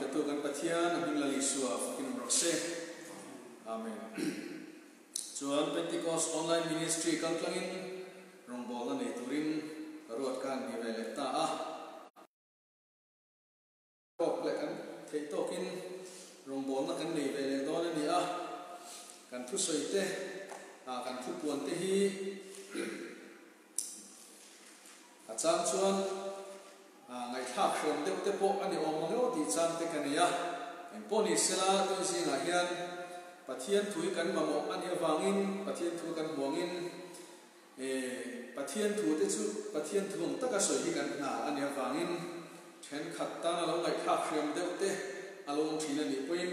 tu kan pathian amin lali suwa fakin rokse amen. Chuan Pentecost online ministry kan tlangin rongbol na nei turin ruat kan ni vele ta a kok le kan thei tokin rongbol na kan nei vele don ni a kan thu soite kan thu puan te hi a chang chuan ngai thak hrom te po ani om ngo ti chang te kania en poni sela tu singa hian pathian thui kan mamo ani awangin pathian thu kan buangin pathian thu te chu pathian thung taka soi hi kan na ani awangin then khat ta na lo ngai thak hrom te along thina ni poin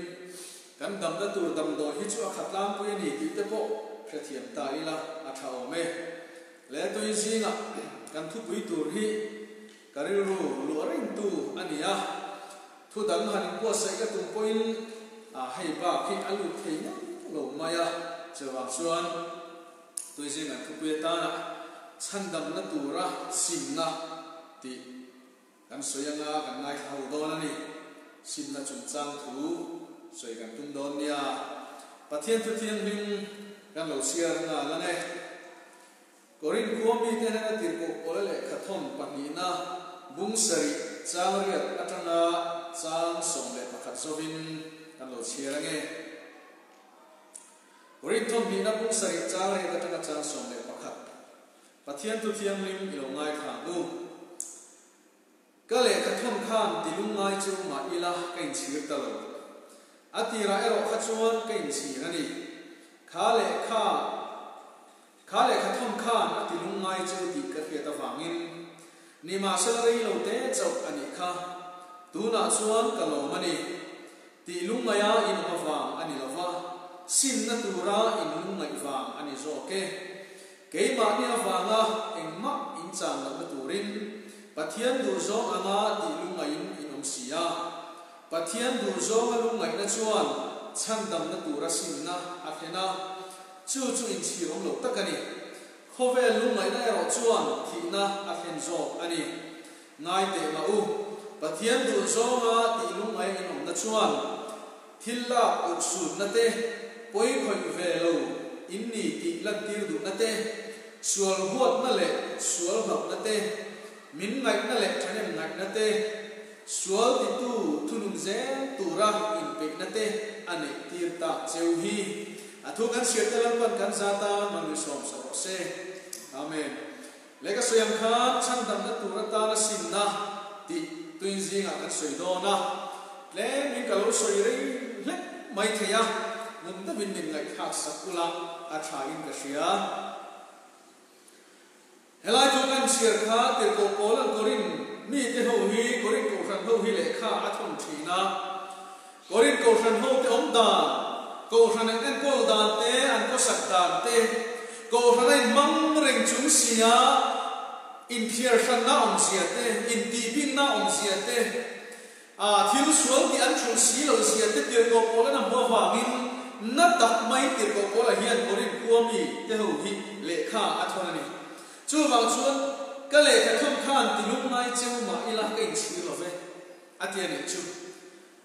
kan dam da tur dam do hi chu khat lam pui ni ti te po phethiam ta ila a tha ome le tu singa kan thu pui tur hi kariru luaring tu ania thu dang hanin po sai ka tum poin hei ba khi alu theina lo maya chawang chuan tuisin an thu pui ta na chandam na tura simna ti kan soyanga kan ngai hau don ani simna chum chang thu soi kan tum don nia pathian thu thiang him kan lo siar na la ne korin khuami te na tir ko olale khathom panina bungsari changriat atanga chang somle pakhat zovin kan lo chiarange korin thom bina bungsari changriat atanga chang somle pakhat pathian tu thiam lim ilo ngai thangu kale khathom khan tilungai chu ma ila kain chir talo atira ero khachuan kain chirani khale khathom khan tilungai chu ti ka kheta wangin ni ma salari lo te chau ani kha tuna chuan kalomani ti lungaya in awang ani lova sin na tura in lungai wang ani zo ke keima ni awanga engma in chang la turin pathian dur zo anga ti lungai in omsia pathian dur zo lungai na chuan chandam na tura sin na athena chu in chi rom lo takani khovel lungai na ro chuan thina athen zo ani ngai te ma u pathian du zo ma ti lungai inom na chuan thilla uksud na te poi khoi velo inni ti lan tir du na te sual huat na le sual hap na te min ngai na le thanem ngai na te sual ti tu thunung zen tura in pe na te ani tir ta cheu hi athu kan sirtelan kan zata manu som sa se amen lega soyam khan chandam na turata na sinna ti tuinjinga kan soidona le min kalo soirei le mai theya mumda bin ngai khak sakula atha in ka sia helai tu kan sir kha te ko polan korin mi te ho hi korin ko khan ho hi le kha athon thina korin ko khan ho te omda ko khan an ko dan te an ko sak dan te ko khan mang reng chung sia in phiar khan na om sia te in ti bin na om sia te thil sual ti an chung si lo sia te tir ko pola na bo wangin na tak mai tir ko pola hian korin kuami te ho hi le kha athon ani chu wang chuan ka le ka thum khan ti lung mai chu ma ila ka in chi lo ve atian ni chu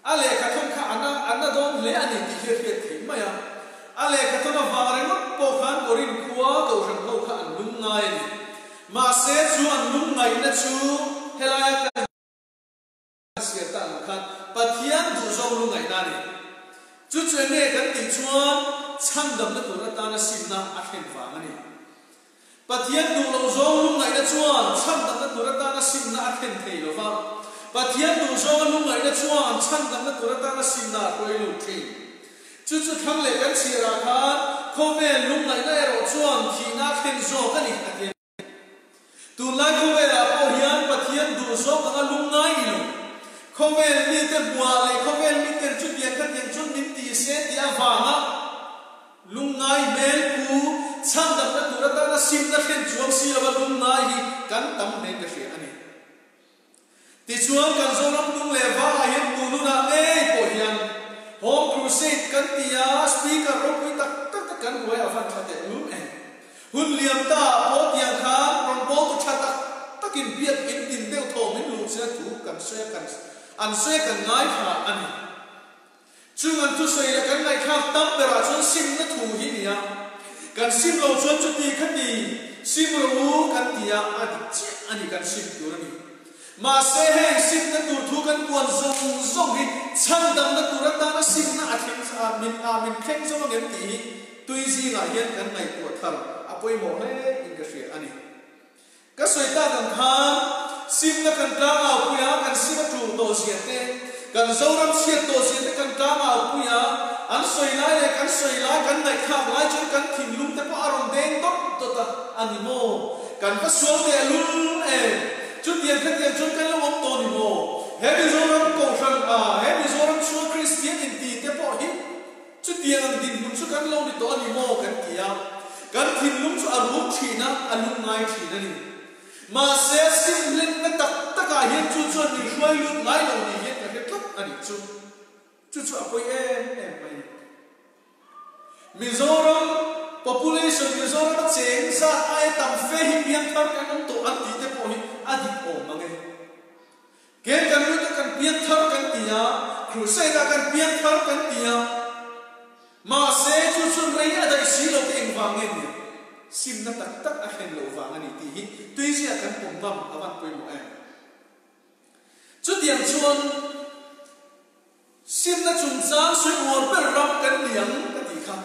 ale ka thum kha ana don le ani ti hiat thei maya ale ka thum wa re no po khan korin kuwa ko ran ho kha an lung ngai ni ma se chu an lung ngai na chu helaya ka sia ta khan pathian du zo lung ngai na ni chu chu ne kan ti chuan chandam na tur ta na simna a khen wa ngani pathian du lo zo lung ngai na chuan chandam na tur ta na simna a khen thei lo wa pathian du zo lung ngai na chuan chandam na tur ta na simna koi lu thei chu chu thang le kan sira khan khome lung ngai na ero chuan thina khen zo ka ni atien tu lai khome la po hian pathian du zo ka lung ngai lo khome ni te bua le khome ni te chu dian ka dian chu min ti se ti awanga lung ngai mel pu chandam na tur ta na simna khen chuang si la lung ngai hi kan tam ne ka she ani ti chuan kan zo ram tung le wa hian tu nu na ne po hian home crusade kan tia speaker ro pui tak kan ruai avan thate lum en hun liam ta po tiang kha ron po tu thata takin biat in tin deu tho min lu se tu kan se kan an soi kan ngai kha ani chung an tu soi la kan ngai kha tam bera chon sim na thu hi nia kan sim lo chon chu ti khati sim ro kan tia adi che ani kan sim tu ni ma se he sim na tu thu kan kuan zong hi chang dam na tu ra ta na sim na athing sa min kheng zo ngem ti tui ji nga hian kan ngai ku thar apoi mo he in ka hria ani ka soi ta kan khan sim na kan ta ngau puya kan sim tu to siate kan zoram siat to siate kan ta ngau puya an soi lai le kan soi lai kan ngai kha lai chu kan thin lum te pa aron deng tok to ta ani mo kan pa sual te lul chút tiền khắc tiền chút cái lúc ông tôn thì mồ hết bây giờ ông cầu rằng hết bây giờ ông chúa Christian in tì tiếp bỏ hít chút tiền ăn tiền lúc chút cái lâu thì tôn thì mồ cái kia cái tiền lúc chút ăn lúc chỉ na ăn lúc ngay chỉ na đi mà sẽ xin lên cái tất cả hiện chút thì xoay lúc ngay đầu thì hiện cái tất anh chút apoi em mày Mizoram population Mizoram cheng sa ai tam fe hi pian thar kan ông to an ti te po hi adik o mange ken kan lu kan pian thar kan tia crusade kan pian thar kan tia ma se chu chu rei a dai si lo te eng wang nge sim na tak a hen lo wang ani ti hi tui sia kan pom bam awan poi mo em chu tiang chuan sim na chung chang sui war per ram kan liang ka ti kha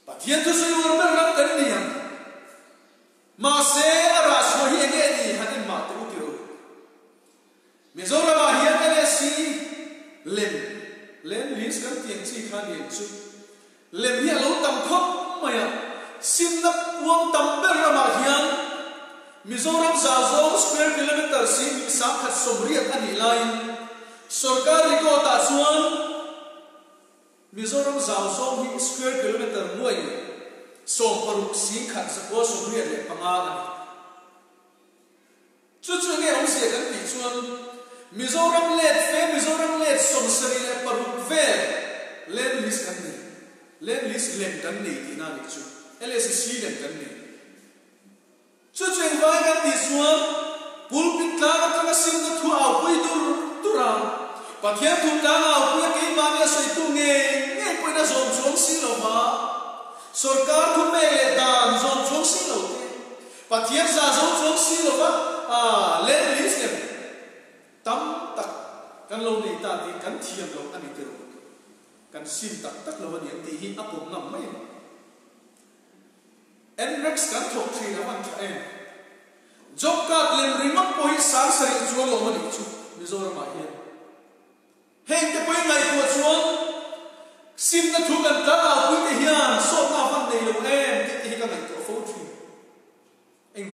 pathian tu sui war per ram kan liang ma se ara so hi enge ni hatin ma tu tiro Mizoram hi enge si lem lis kan tiang chi kha ni chu lem hi lo tam khop maya sim na puang tam ber ma hian Mizoram za zo square kilometer si sa khat somriat ani lain sarkar ko ta chuan Mizoram za zo hi square kilometer muai so paruk si khat sa ko somriat le panga ani chu nge ong se kan ti chuan Mizoram let som sari le paruk ve len lis kan ni len lis lem kan ni ti na ni chu LSC lem kan ni chu vai kan ti chuan pulpit la ka sim na thu au pui tura pathian thu ta au pui ke ma ne soi tu nge pui na zom chom si lo ma sarkar thu me le dan zom chom si lo te pathian za zom chom si lo ba len lis lem tam tak kan lo nei ta ti kan thiam lo ani te ro kan sim tak lo ni ti hi apum ngam mai enrex kan thok thi na man tha em job card lem remote point sang sari chuan lo mani chu Mizoram ma hian heng te poi ngai ko chuan sim na thu kan ta au pui te hian so na fan nei lo em ti hi ka ngai to fo thi eng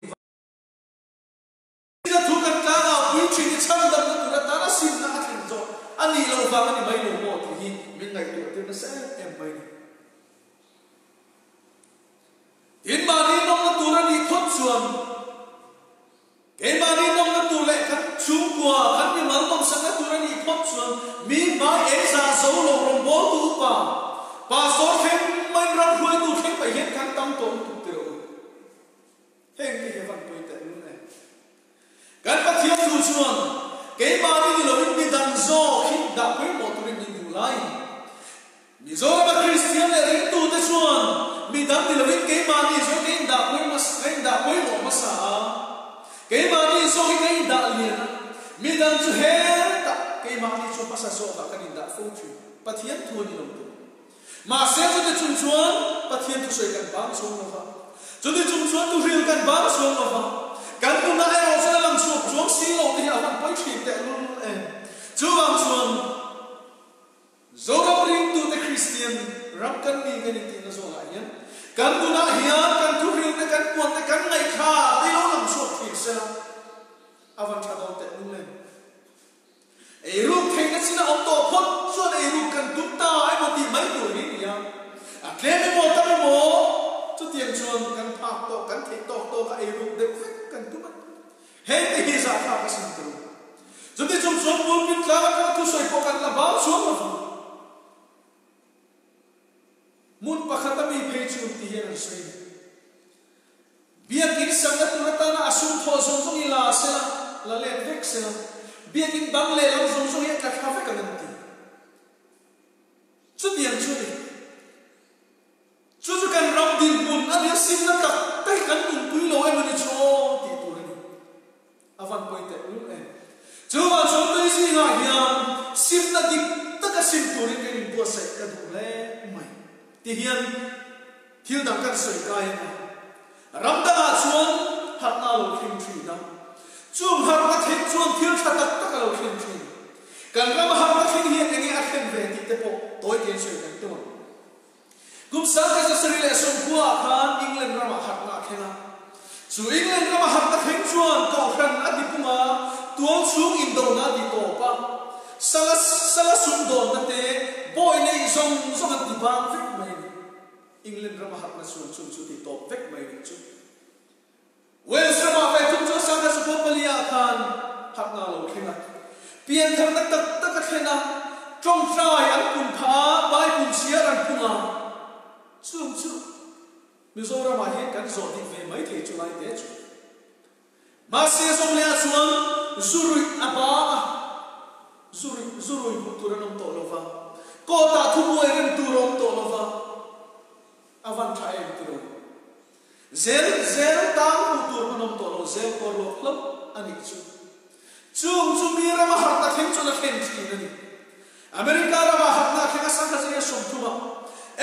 na thu kan ta au pui thi ni chang dam na tu na ta na sim na athin zo ani lo va ani mai lo mo ti hi min ngai to te na sa em mai ni in ma ni nong na tu ra ni thot chuan ke ma ni nong na tu le kan chung kwa kan ni mal tom sang na tu ra ni thot chuan mi ma e sa zo lo rom bo tu pa so khem mai ram huai tu khem pai het kan tam tom tu te ro heng ki he van poi te nu ne kan pa thiam tu chuan ke ma ni lo in mi dan zo hit da poi mo tu ni du lai Mizoram Christian le ring tu te chuan mi dan ni lo in ke ma ni zo ke da poi lo ma sa ke ma ni zo ke da lian mi dan chu he ta ke ma ni chu pa sa so ka kan da fo chu pathian thu ni lo tu ma se chu te chun chuan pathian tu soi kan bang so lo va chu te chun chuan tu ril kan bang so lo va kan tu na ai ro sa lang chu chuang si lo ti a van poi thi te lu chu wang chuan Zoram ring tu te Christian ram kan ni kan ti na zo la hian kan tu na hian kan tu ril te kan puan te kan ngai kha te lo lang so thi se la avan tha do te nu le ei ru thei na sina om to phot chuan ei ru kan tu ta ai mo ti mai tu ni ya a tle me mo ta me mo chu tiang chuan kan phak to kan thei to ka ei ru de kan tu ma he te hi za kha ka sin tu chu ti chung chuan pul pit la ka tu soi ko kan la ba chuan ma mun pakhatami phei chu ti hian soi bia kin sang na tu ta na asum tho som song ila se la le vek se la biakin bang le lam zong zong ya ka kha fe ka nan ti chu tiang chu ni chu kan ram din bun ani sim na tak tai kan tung pui lo ai mani cho ti tu ni avan point te lu en chu wa chom dei si nga hiam sim na dik taka sim tu ri ken bo sai ka du le mai ti hian thil dang kan soi kai ram da chuan hat na lo khim thi na chung har ma thik chuan thil tha tak tak lo khim thi kan ram har ma thik hian ngi a khen ve ti te po toy ken soi kan tu kum sa ka sa ri le som kwa khan England ram hat na khena chu England ram hat na khen chuan ko khan adi puma tuang chung in do na di to pa sala sum do na te boy nei zong zong ti bang vek mai England ram hat na chuan chu ti to vek mai ni chu Wales ram ve tum chu sa ka support malia khan hat na lo khena pian thang tak tak tak khena trong trai an kun pha bai kun sia ran punga chung chu Mizoram ma hian kan zo ti ve mai the chu lai te chu ma se som le chuan zurui aba zurui turanam to lova ko ta thu mo eren turon to lova avan thai em tiro zero ta turanam to lo zel ko lo club ani chu mira ma har ta khem chu na khem thi ni America ra ma har na khem sa ka se som thuma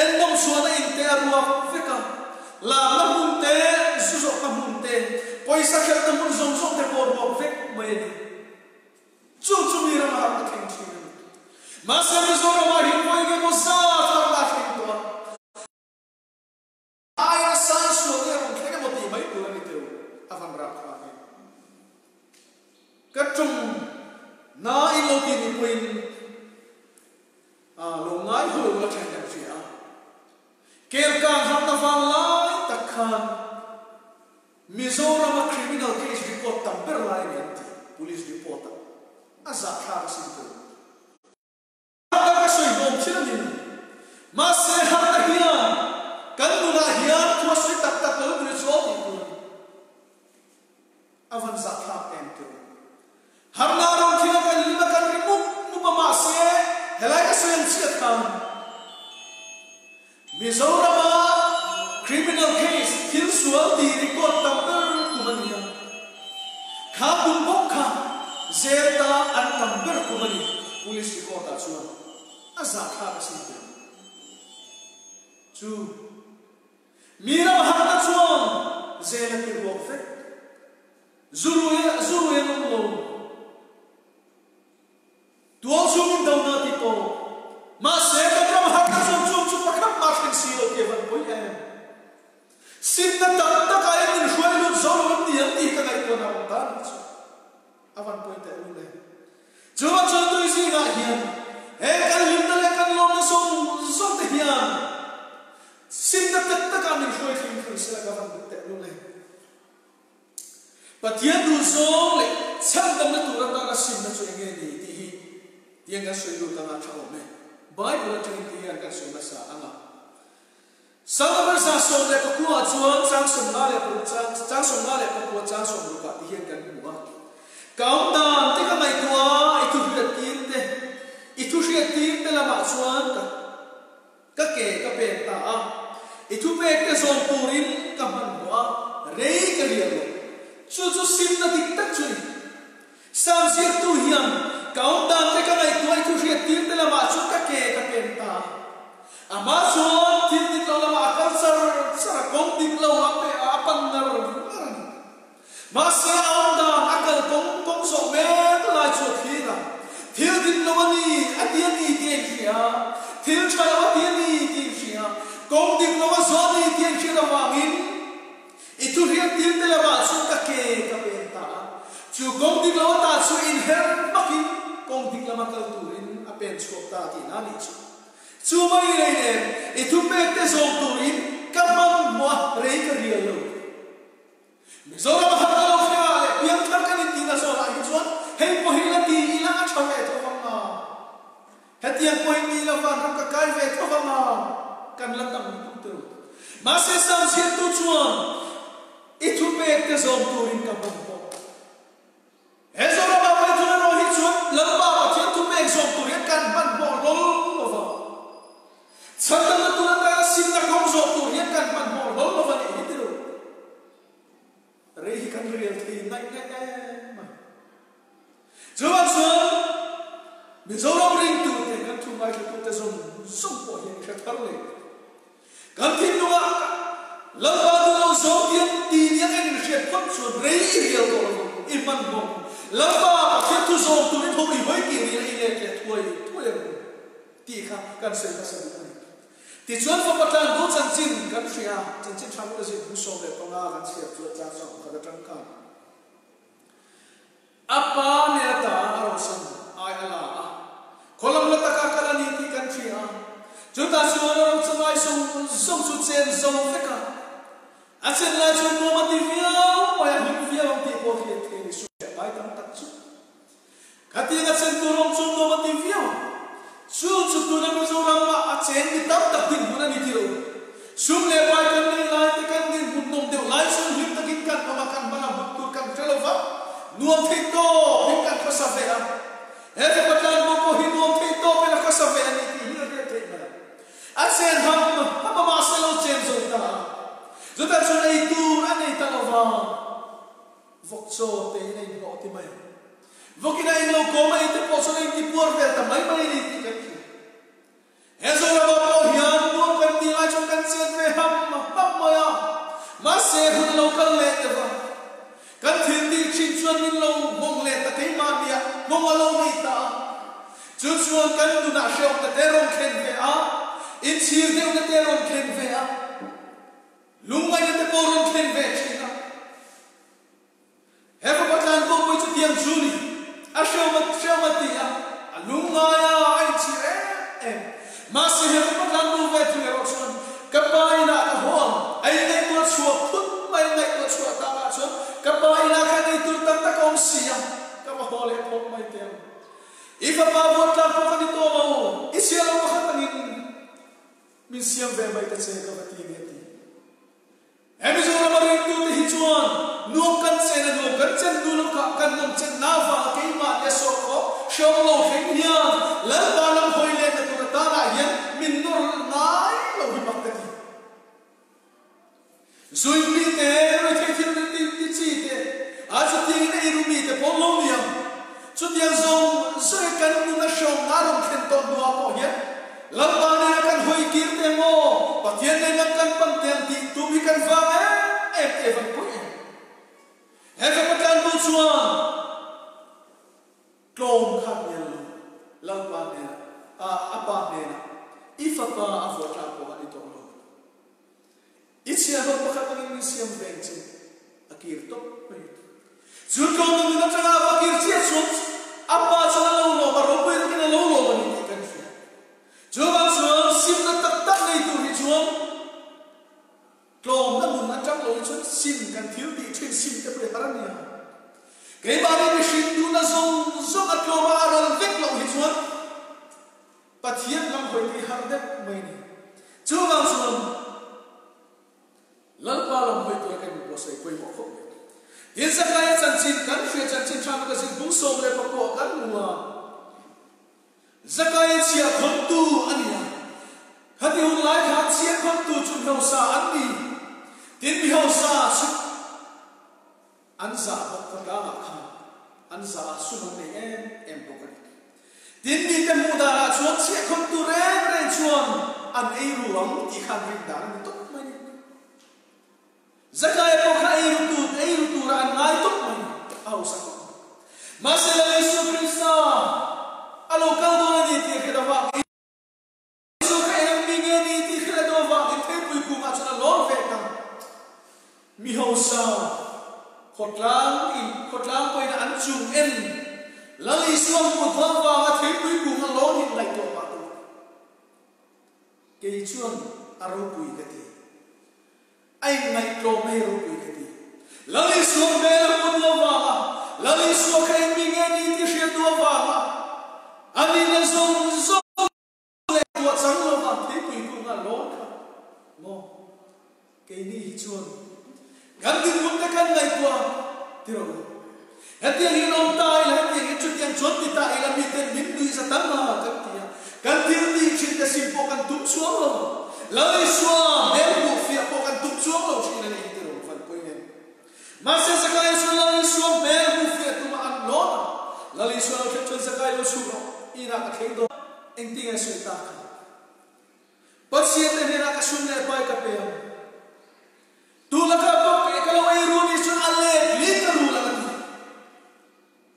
en nom suana in te arwa feka la na mun te zuzo ka mun te poisa khel ta mun zong zong te por bo fek mai ni chu mira ma har ta khem thi ni ma se me zo ma hi poi ge mo sa ta la khem to ai sa so ge ron ke mo ti mai tu ni te avan ra kha ni ka chung na in lo ti ni puin lo ngai ho lo chen kan chi a ker kan ham na van lai tak khan Mizoram criminal case report tamper lai ni police report aza kha sin ko ka soi dom chin ni ma se ha ta hian kan nu na hian thua sui tak tak lo ni cho ti ko avan za kha em tu har na ron thina kan lima kan ri mu pa ma se helai ka soi chi kan Mizoram criminal case thil sual ti record tamper kumania kha bum bok kha zelta an tamper kumani police report ta chuan aza kha ka sin chu mira har ta chuan zela ki ro fe zuru no lo tual chung do na ti to ma se ka ram har ta chuan chu pakram ma khin si lo ke van poi em sim na tak tak ay din shwai lu zo lu ni an ti ka ngai ko na ta avan poi te lu le chuan chu tu si ga hian e kan lim na le kan lo na so te hian sim na tak tak an shwai thim thim sila ka van te lu le pathian du zo le chang dam na tu ra ta ka sim na chu nge ni ti hi tiang ka soi lu ta na thaw me bible atang ti hian ka soi na sa anga Sangam sa so le ko kuwa chuan chang som na le ko chang som na le ko kuwa chang som lu ka ti hian kan huwa kaum dan te ka mai tua itu hiat tin te la ma chuan ka ke ka pe ta a itu pe te zon turin ka man wa rei ka rian chu sim na dik tak chu sam sir tu hiam kaum dan te ka mai tua itu hiat tin te la ma chu ka ke ka pe ta ama chuan tin dik lo la ma kal sar kong dik lo ma pe apan nar ma se aum da akal kong so me ta la chu thira thil din lo ni atian ni ti khia thil chalo atian ni ti khia kong dik lo zo ni ti khia wa min itu hiat tin te la ma chu ka ke ka pe ta chu kong dik lo ta chu in her makin kong dik la ma kal turin apen chok ta ti na ni chu Chumai le itu pekte zong turin kaman mo rei ka rial lo Mizoram har lo kha piang thar kan ti na so ai chuan hei po hi la ti ila a thang e thawang na hetiang po hi la van ka kai ve thawang na kan la tam tu ma se sam si tu chuan itu pekte zong turin kaman po Mizoram ma tu no hi chuan Mizoram ring tu te kan tu ngai tu te zong song po hian ka thar le kan tin nu a la ba du lo zo tian ti ni an she phot chu rei riel do i man bo la ba ke tu zo tu ni thoi hoi ki ri le ke thoi ti kha kan se ka sa ti chuan fa patan do chan chin kan ria chan chin tham ka si bu so le to nga kan se chu cha so ka ka tang ka apa ne ta aro san ai ala kolam la ta ka kala ni ti kan ria chu ta su ro chamai song song su chen song fe ka a chen la chu no ma ti via pa ya ni via ti ko ti ti ni su ai tam tak chu ka ti na chen tu rom chu no ma ti via su tu na ko zo ram ma a chen ni tam tak tin bu na ni ti ro sum le pai kan ni lai ti kan ni bu nom de lai su lim ta kin kan ma kan bana bu tu kan chalo va nuam thei to pin kan ko sa ve a he te patan bo ko hi nuam thei to pe la ko sa ve ani ti hi re te na a sen ham ma se lo chen zo ta zo ta so nei tu ani ta lo va vok so te nei no ti mai vokina in lo ko mai te po so nei ti por ve ta mai mai ni ti kan ki he zo la ba po hian nuam kan ti lai chong kan chen ve ham ma ya ma se hun lo kan le te va kan thin di chin chuan min lo mong le ta kai ma bia mong lo ni ta chu chuan kan du na sheu ta te rom khen ve a in chir de na te rom khen ve a lungai na te po rom khen ve china he ko patan ko po chu tiang juli a sheu ma ti a lungai a ai chi e ma se he ko patan ko ve tu ro chuan ka pai na ka hon ai nei ko chuo phut mai nei ko chuo ta ma chuan ka pai na ka nei tur tam ta kom sia ka ma hole phot mai te ifa pa bot la ko ni to ma isia lo ka ta ni min siam ve mai ta che ka ba ti ni ti emi zo na mari tu ti chuan nu kan se na nu kan chen du lo ka kan nom chen na va ke ma ya so ko shom lo ke nia la ba lam hoi le na tu ta na hian min nur nai lo hi mak ta ti zui mi te ro te ti ti chi te a chu ti ne ru mi te pon lo niam chu tiang zo so kan nu na shom na rom khen to nu a po hian lam ba na kan hoi kir te mo pa tian ne na kan pan tiang ti tu mi kan va e van po e he ka pa kan bu chuan klom khat ne lam ba ne a pa ne ifa pa a vo ta po ani to lo ichia ho pa khat ni siam veng chi akir to mai zu ko no na changa ba kir chi chuan apa chana lo lo ba ro pe ni lo lo ba ni kan fi chu ba chuan sim na tak tak nei tu ni chuan klom na mun na chang lo chuan sim kan thil ti thin sim te pre haran ya ke ba ni shin du na zong zong a klom a ral vek lo hi chuan pathian lam hoi ti har de mai ni chu ba chuan lan pa lam hoi tu kan bo sai koi mo kho in sa kaya chan chin kan shwe chan chin tham ka sin bung som le pa ko kan nuwa zakaya chia khom tu ania hati hun lai kha chia khom tu chun ho sa ani tin bi ho sa su an za bok ka ga kha an za su man ne em bo kan tin bi te mu da chuan chia khom tu re chuan an ei ru ram ti khan ring da ni to mai zakaya ko kha ei ru tu ran ngai to mai au sa ma se la Yesu Krista alo ka do ni ti ke da va so ka em mi nge ni ti ke da va ti te pui ku ma chana lor ve ta mi ho sa khotlang ko ina an chung en la li suam ku tha va ma te pui ku ma lor hin lai to ma tu ke chuan aro pui ka ti ai ngai to mai ro pui ka ti la li suam be la ku lo va la li so ka em mi nge ni ti she do va ani na zong le to chang lo ma te pui ku ma lor ka mo ke ni hi chuan gan din mun ta kan ngai to ti ro hati ni nom ta ila hati ni chu tiang chot ti ta ila mi te min du sa tam ma kan ti kan ti ti chin ta sim po kan tum chuang lo la li so me bu fi po kan tum chuang lo chi na ni ti ro fan po ni ma se sa ka so la li so me bu fi tu ma an lo la li so ke chon sa ka lo su ro ina ka thei do eng ting a sui ta pasien ne na ka sun ne pai ka pe tu la ka to ke ka lo ai ru ni sun alle li ka ru la ni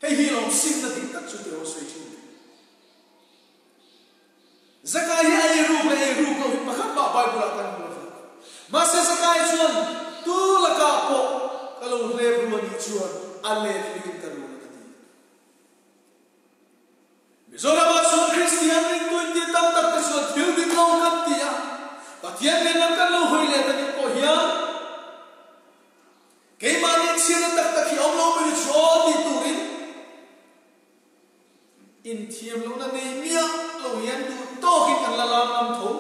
hei hi long sim na ting tak chu te o sui chi zakai ai ru ko pa khat ba bai bula kan ru ma se zakai chuan tu la ka po ka lo le ru ni chuan alle li ka ru Mizorama sun Christian ring tu ti tam tak ta sun thil ding lo kan ti a pathian ne nam kan lo hoi le ta ni po hian ke ma ni chira tak tak hi om lo mi cho ti turin in thiam lo na nei mia lo hian du to hi kan la lam nam tho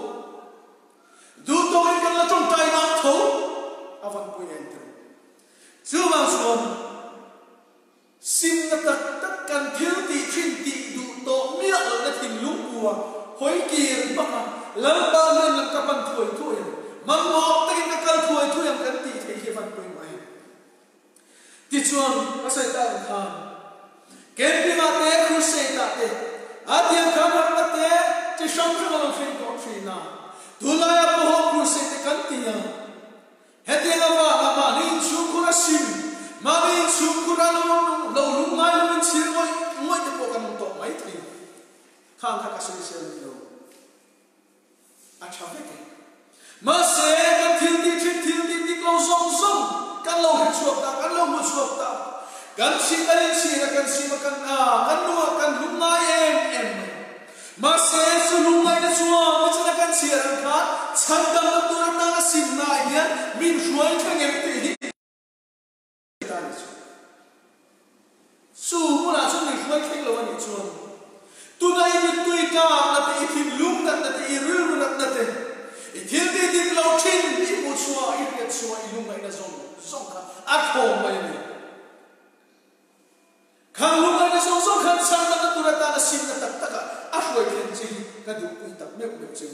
du to hi kan la tong tai nam tho avan pu yan tu chu ma sun sim na tak kan thil ti thin ti du to mia ở na thim lung bua hoi kir baka lam ba len lam ka pan thoi thoi mang mo ta in kal thoi thoi am kan ti thei hi van pui mai ti chuan a sai ta khan ken pi ma te khu se ta te a tiam khan na te chi sham sham lo thin ko thi na dula ya po ho khu se te kan ti ya he te la ma ni chu khu na sim ma ni chu khu na lo lung mai lo min chir moi te po kan to mai thi khang kha ka sui se lo a cha ve ke ma se kan thil ti lo zong kan lo hi chuak ta kan lo mu chuak ta kan si na kan si ma kan nu kan lung mai em ma se su lung mai na chuak ma chana kan si ran kha chan dam na tu na sim na hian min ruai thang em ti hi su mu na chu min ruai thang lo ani chuan tu na i tui ka na te i thim lung na te i rul na te i thil ti dim lo thin i mu chua i riat chua i lung mai na zong ka a thom mai ni khang lung mai na zong khan sang na tu ra ta na sim na tak taka a hruai thlen chi ka du pui tak mek chi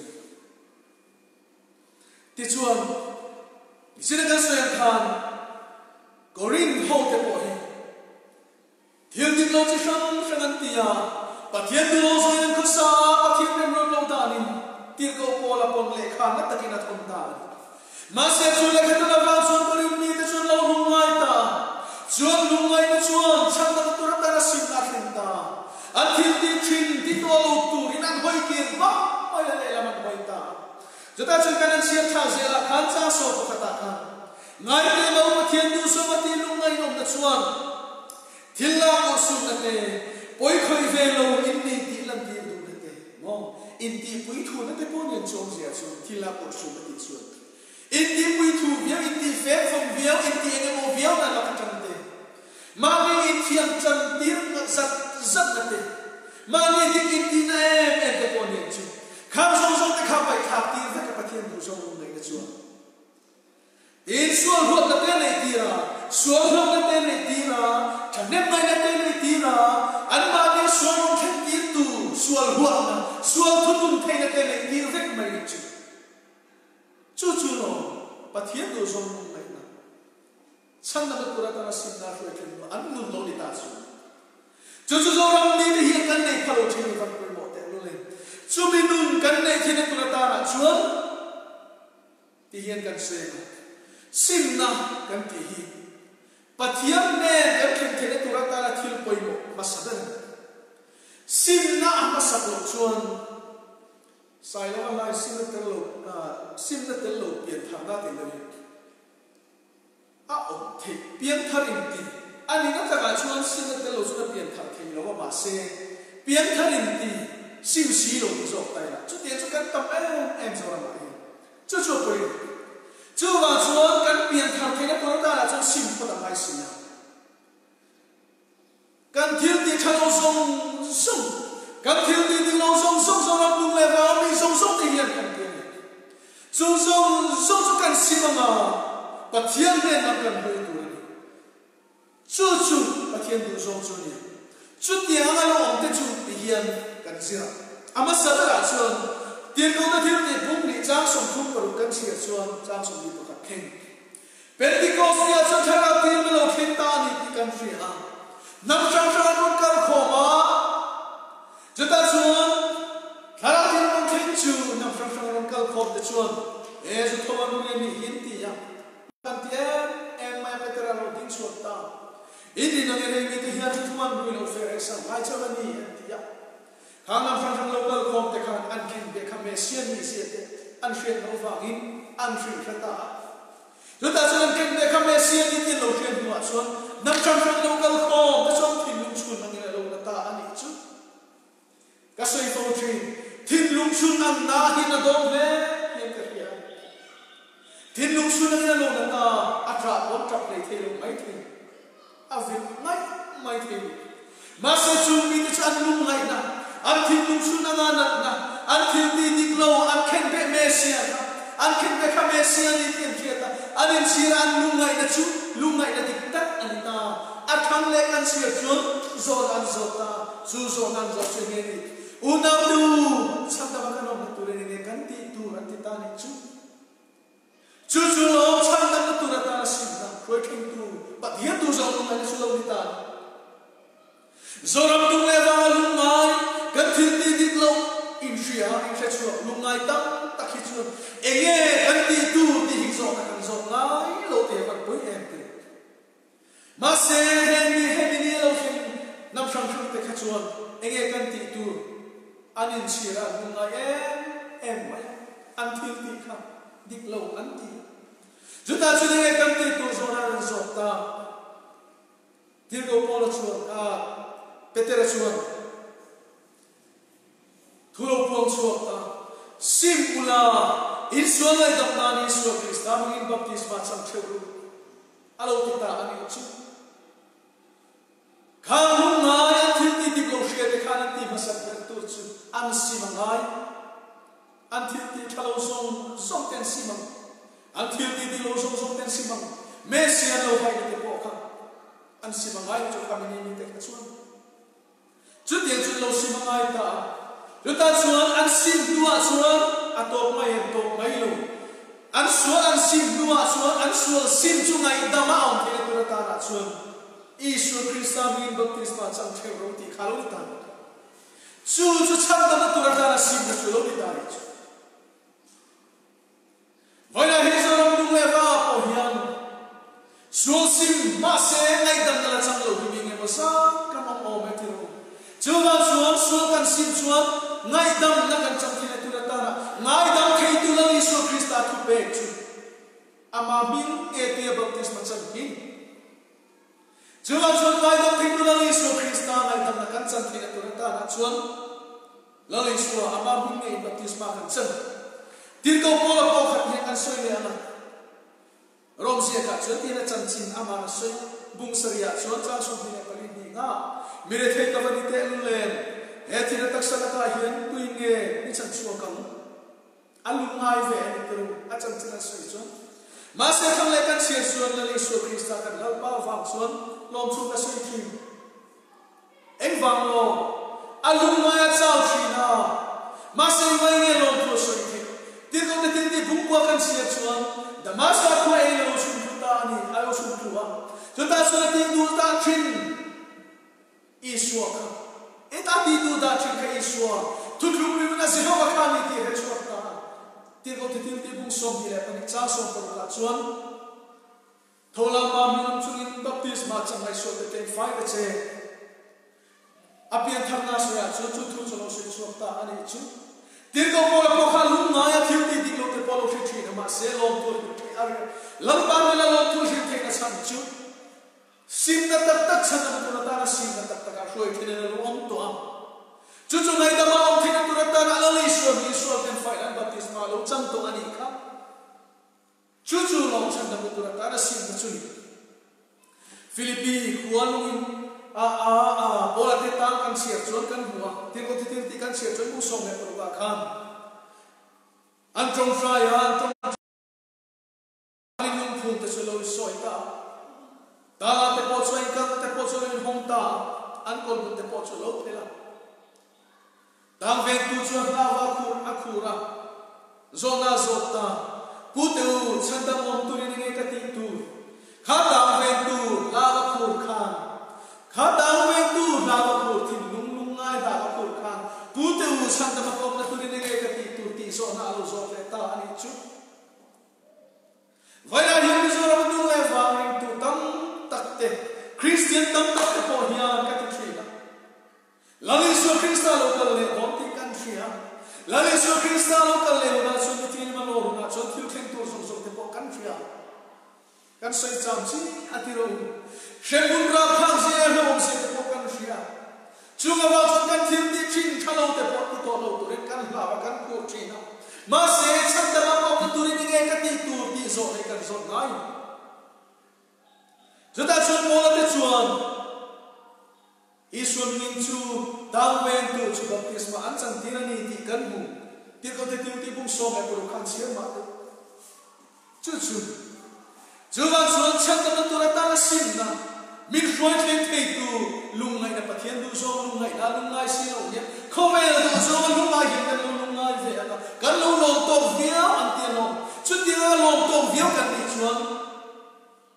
ti chuan sina ka soyan khan korin ho te po hi thil dim lo chi sang an ti ya pathian du lo so yan khusa pathian rem lo da ni tir ko pola pon le kha na takina thon da ma se chu le kha na va so korin mi te chu lo lungai ta chuan lungai na chuan chang na tu ra ta na sim na thin ta an thil ti thin ti to lo tu in an hoi kir ba oi la le la man hoi ta jota chu kan an siam tha ze la khan cha so ko ta kha ngai te lo pathian du so ma ti lungai nom na chuan thil la ko su na te poi khoi ve lo in ni ti lam ti du na te mo in ti pui thu na te pon yan chong sia chu thil la ko su na ti chu in ti pui thu viau in ti fe phong viau in ti ene mo viau na la ka cham te ma ni in thiam chan tir na zat na te ma ni in ti na em te pon yan chu kham song te kha pai kha ti ve ka pathian du so ngai na chu in sual hot na te nei ti ra sual hot na te nei ti ra chanem mai na te nei ti ra an ma ni sual khen ti tu sual hot na sual thun thei na te nei ti ve mai chu chu no pathian du so ngai na sang na tu ra ta na sim na ro khen an nu lo ni ta su chu zo ram ni ni hi kan nei phalo thi van ko mo te lo le chu mi nun kan nei thi na tu ra ta na chuan ti hian kan se sim na kan ti hi pathian ne kan khen the na tu ra ta na thil poi mo masadan sim na ma sa lo chuan sai lo lai sim na tel lo pian tham na te le a om the pian thar in ti ani na ta ga chuan sim na tel lo chu na pian thar thei lo ma se pian thar in ti sim si lo zo tai la chu te chu kan tam em zo ra ma chu poi chu wa chuan kan pian thar thei na tu ta la chu sim ko ta mai sim na kan thil ti thalo song kan thil ti ding lo song ram lung le wa mi song ti hian kan ti song kan sim ma pathian ne na kan hoi tu ni chu pathian du song ni chu ti anga lo om te chu ti hian kan zira ama sa ra chuan tiền công ta thiếu thì cũng bị trang sông thung và cần chia chuan trang sông đi tụt khen Pentecost ya chuan thara tiền mà lo khen ta ni ti kan free a nam trang trang luôn kan khoma chúng ta sang kal khop te chuan e zu thoman ru ni hin ti ya kan ti em mai petera lo ding chuat ta ini nang e mi te hian thoman ru lo fe sa mai chawa ni ti ya khang sang local khop te khan an kin be kham me sian ni se te an shen lo wa in an shin khata chúng ta sẽ cần để khám phá siêu đi tiên lâu truyền của xuân năm trăm năm lâu cao khô cái sông thiên lũng xuân năng là lâu là ta anh ấy chứ cái xây phô truyền thiên lũng xuân năng na hin là đông lệ hiện cái gì thiên lũng xuân năng là lâu là ta ắt ra bốn trăm này thiên lũng mấy thiên việc mấy thiên mà sẽ chung đi cho anh lũng này nè anh thiên lũng xuân năng nè anh thiên đi đi lâu anh khen bé Messi anh khen bé khám phá siêu đi tiên thiệt anh em xia anh lung ngày là chú lung ngày là tích tắc anh ta anh thằng lệ anh xia chốn rồi anh rồi ta chú rồi anh rồi chuyện này đi unau tu sao ta bắt đầu tu lên này cái tu anh ta này chú lo sao ta tu ra ta xin ta quay kinh tu bắt hiến tu rồi lung ngày chú lâu đi ta rồi làm tu lệ vào lung ngày cái thiên đi đi lâu in xia chú lung ngày tăng ta khi chú nghe cái tu thì hình rồi rồi lại lâu tiền vẫn với em thì mà xe hen đi lâu khi năm sang te khát chuan anh nghe căn tị tu anh in chia ra nhưng mà em vậy anh thiếu tị khát địch lâu anh tị chúng ta chưa nghe căn tị tu rồi là rồi ta thiếu câu Paul chuan Peter chuan thu lâu buông chuan ta sim ula Israel ay damnani Israel Krista mungin baptisma sang chelu alo kita ani chu khang ngai thil ti ti lo shia te khan ti masak tu chu an simangai an thil ti thalo song ten simang an thil ti lo song ten simang Messi an lo hai te po kha an simangai chu kamini ni te chuan chu tiang chu lo simangai ta chúng ta chuan an sim tua chuan atop mai top mai lo an suan an sim tua chuan an suan sim chu ngai dama on thele tu ta ra chuan Isu Krista min baptisma chang theu ro ti khalo ta chu chang dama tu ra ta sim na chu lo ti ta chu voi la hi zo ram dung le va po hian suan sim ma se ngai dam na chang lo bi nge ma sa kam o me ti ro chu va suan kan sim chuan ngai dam na kan chang thile tu ra ta na ngai dam khei tu lo Isu Krista tu pe chu ama bin e ti baptisma chang hin chuan ngai dam khei tu lo Isu Krista ngai dam na kan chang thile tu ra ta na chuan lo Isu ama bin e baptisma kan chang tin ko po po khat ni kan soi le ana rom sia ka chuan ti na chan chin ama soi bung saria chuan cha so ni pali ni nga mire thei ka ni te len he thi na tak sa ka hian tuin nge ni chan chuan kam alu ngai ve ni tu a chan chin a soi chuan ma se khang le kan sia chuan la Isu Krista kan lau pa wang chuan lom chu ka soi thi eng wang lo alu ngai a chau thi na ma se ngai nge lom chu soi thi tin ko te tin ti bung kwa kan sia chuan da ma sa ko e lo sun tu ta ni a lo sun tu wa chu ta so ti du ta thin Isu ka e ta ti du da thin ka Isu tu lu mi na se ho ka ni ti he chuan ta tin ko te tin ti bung som ni le pa ni cha som ko ka chuan thola ma mi lam chu in baptisma chang mai so te ten fai ka che apian thang na so ya chu thu so lo se chuan ta ani chu tin ko po po kha lung na ya thiu ti ti lo te po lo se thi na ma se lo to ar lam pa na lo tu se the na sam chu sim na tak tak chan na tu ta na sim na tak tak a shoi thi na lo om to am chu chu ngai da ma om thi na tu ta na lo Isu ni Isu ten fai an baptisma lo chang to ani kha chu chu lo chan da tu ta na sim na chu ni Philippi huan bola te tang kan sia chuan kan hua tin ko ti kan sia chuan mu som le pro ba khan an trong sai an trong lung phun te so lo soi ta te po soi kan te po soi hong ta an kol te po so lo phela dang ven tu chuan la wa khur akhura zona zota pu te u chan da mom tu ni nge ka ti tu kha dang ven tu la wa khur khan khá đau với tu là một cuộc thì lung lung ngay là một cuộc khang tu tiêu sang tâm công là tu đi nghe cái tu tì so na lo Krista local le don ti kan sia la Yesu Krista local le na so ti ni malo na so ti ken to so te po kan sia kan sai cham chi atiro shembun ra phang se ho se te po kan sia chunga ba so kan tim ti chin khalo te po ti to lo to re kan la ba kan ko chi na ma se cham da ma ko tu ri ni nge ka ti tu ti so ne kan so ngai Juta chun mola te chuan Isu mingin chu tangwen tu chu baptisma an chang tirani ti kan mu ti ko te ti bung so me ko kan sia ma chu chuan chuan chat ta tu ra ta sin na min khoi thei thei tu lungai na pathian du so lungai na lungai si lo ne khomel du so lungai hin kan lungai ve na kan lo long to via an ti lo chu ti long to via kan ni chuan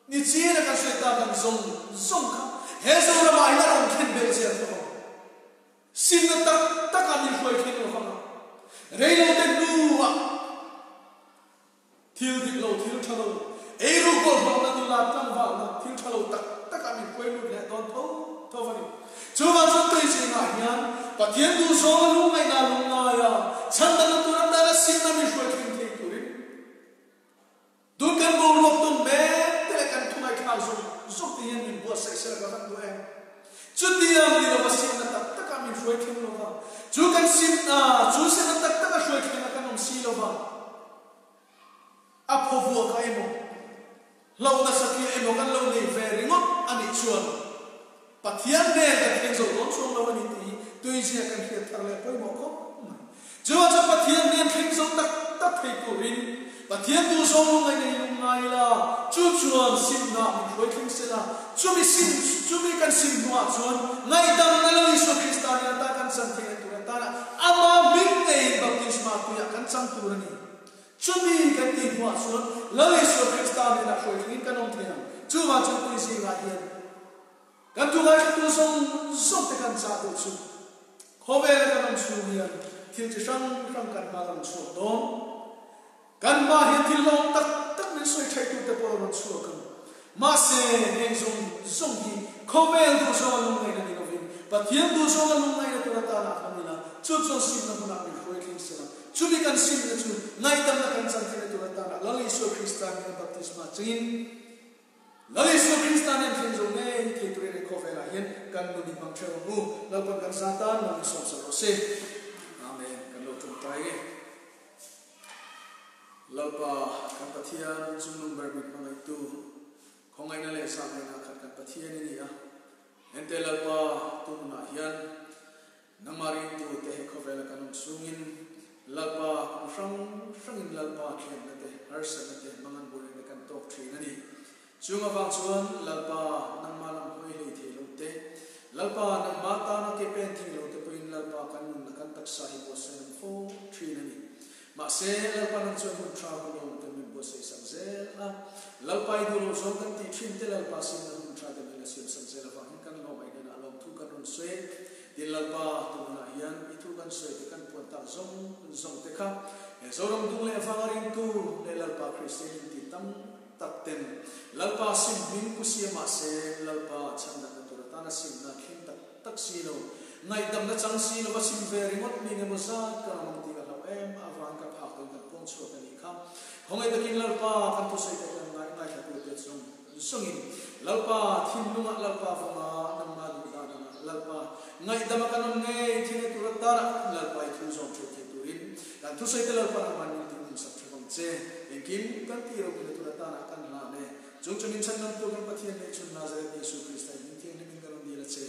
ni chi na ka se ta kan zong ka Hezo na mai na ron khen bel sia to sin na ta ka min khoi khen lo ha rei lo te nu wa thil thalo ei ru ko ho na tu la tan va na thil thalo ta ka min khoi lu le don to va ni chu ma chu tui si na hian pathian du so lu mai na lu na ya chan da tu na da sin na min khoi khen thei tu ri du kan bo lo tu me te kan tu mai kha so ti hian min bo sai sa ka tu em chu ti am ni lo sin na ta ka min khoi khen lo va chu kan sin na chu sin na ta ka khoi khen na kan om si lo va a pho vu ka emo lo na sakhi emo kan lo nei ve ringot ani chuan pathian ne ka khen zo don chung lo ni ti tui sia kan hiat thar le poi mo ko chu pathian ne khen zo ta thei tu rin pathian tu so ngai nei ngai la chu chuan sin na mi khoi khen se la chu mi kan sin nuwa chuan ngai dam na lo Yesu Krista ni ta kan san thei tu ta na ama min nei baptisma tu ya kan sang tu ni chu mi kan ti nuwa chuan lo Yesu Krista ni na khoi khen kan om thei chu ma chu tu si ga hian kan tu ga tu so te kan sa tu chu khobe kan om chu hian thil chi sang kan ma lam chu don kan ma hi thil lo tak min soi thai tu te por ron chu kan ma se heng zong hi khomel du so lu ngai na ni no vin pathian du so lu ngai na tu ta na khamila chu sim na muna mi khoi thing se na chu bi kan sim na chu ngai tam na kan san thine tu ta na la Yesu Krista ni baptisma chin la Yesu Krista ni thing zo ne ke tu re khofela hian kan nu ni mang theu mu la kan satan na so ro se amen kan lo tum tai Lapa kan pathian chung number mit mangai tu khongai na le sa na khat kan pathian ni a ente lapa tu na hian namari tu te khovela kan sungin lapa sang lapa khen na te har sa na te mangan bul ne kan tok thri na ni chunga wang chuan lapa nang malam hoi le the lo te lapa nang ma ta na ke pen thing lo te puin lapa kan nun na kan tak sa hi bo sen fo thri na ni ma se lalpa nang chuan hun tra hu lo te min bo se sam zel a lalpa I du lo zo kan ti thin te lalpa sin na hun tra te min la sim sam zel a hin kan lo mai na lo thu kan run swe din lalpa tu na hian I thu kan swe te kan pon ta zong te kha e zo ram dung le avangarin tu le lalpa Christian ti tam tak ten lalpa sim min ku sia ma se lalpa chang na tu ta na sim na khin tak si lo ngai dam na chang si lo ba sim very mot mi ne mo sa ka mang ti ka em avan ka phak tu kan pon chu ka ni kha hongai ta kin lalpa kan tu sai ta kan ngai ka tu te chung sungin lalpa thin lunga lalpa fanga nam ma du da na lalpa ngai dam kan ngai thine tu ra ta lalpa I thu zong chu te tu rin kan tu sai ta lalpa na man ni tin sap chu bang che ekin kan ti ro ku tu ra ta na kan la ne chung chung in chan nam tu kan pathian ne chun Nazareth Yesu Christ ni tin ni min kan di la che